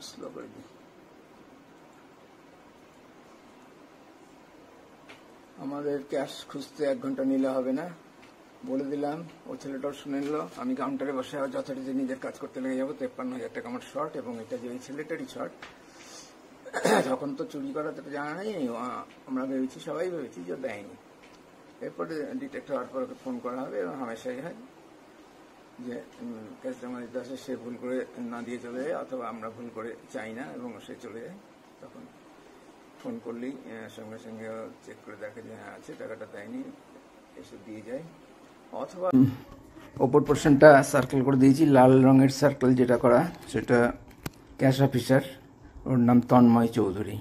Slow করে দিই। আমাদের ক্যাশ খুঁজতে 1 ঘন্টা নিলে হবে না, বলে দিলাম। ও ছেলেটাও শুনে নিল। আমি কাউন্টারে বসে যথারীতি নিজের কাজ করতে লেগে যাবো। 53,000 টাকা আমার শর্ট, এবং এটা যে ওই ছেলেটারই শর্ট। তখন তো চুরি করা তো জানা নেই, আমরা ভেবেছি, সবাই ভেবেছি যে দেয়নি। এরপরে ডিটেক্ট হওয়ার পর ফোন করা হবে, এবং হামেশাই হয় যে ক্যাশ জমা দিতে আসে, সে ভুল করে না দিয়ে চলে যায়, অথবা আমরা ভুল করে চাই না এবং সে চলে যায়। তখন ফোন করলেই সঙ্গে সঙ্গে চেক করে দেখে যে হ্যাঁ আছে, টাকাটা দেয়নি, এসে দিয়ে যায়। অথবা ওপর পোর্শনটা সার্কেল করে দিয়েছি, লাল রঙের সার্কেল যেটা করা, সেটা ক্যাশ অফিসার, ওর নাম তন্ময় চৌধুরী।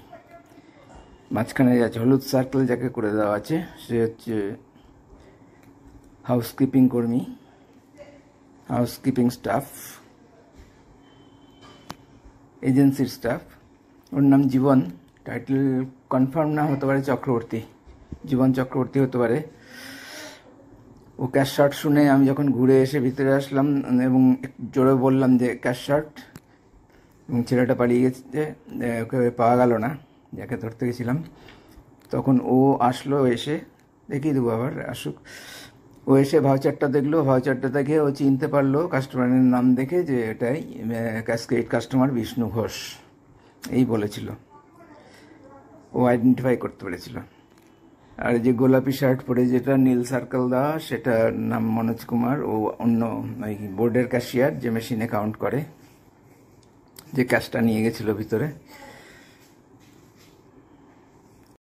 মাঝখানে আছে হলুদ সার্কেল যাকে করে দেওয়া আছে, সে হচ্ছে হাউসকিপিং কর্মী, হাউসকিপিং স্টাফ, এজেন্সির স্টাফ। ওর নাম জীবন, টাইটেল কনফার্ম না হতে পারে, চক্রবর্তী, জীবন চক্রবর্তী হতে পারে। ও ক্যাশ শর্ট শুনে আমি যখন ঘুরে এসে ভিতরে আসলাম এবং জোরে বললাম যে ক্যাশ শর্ট, এবং ছেলেটা পালিয়ে গেছে, ওকে পাওয়া গেল না, যাকে ধরতে গেছিলাম। তখন ও আসলো, এসে দেখিয়ে দেবো আবার আসুক। ও এসে ভাউচারটা দেখলো, ভাউচারটা দেখে ও চিনতে পারলো কাস্টমারের নাম দেখে যে এটাই ক্যাশক্রেডিট কাস্টমার বিষ্ণু ঘোষ, এই বলেছিল। ও আইডেন্টিফাই করতে পেরেছিল। আর যে গোলাপি শার্ট পরে যেটা নীল সার্কেল দেওয়া, সেটার নাম মনোজ কুমার। ও অন্য ওই বোর্ডের ক্যাশিয়ার, যে মেশিনে কাউন্ট করে, যে ক্যাশটা নিয়ে গেছিল ভিতরে।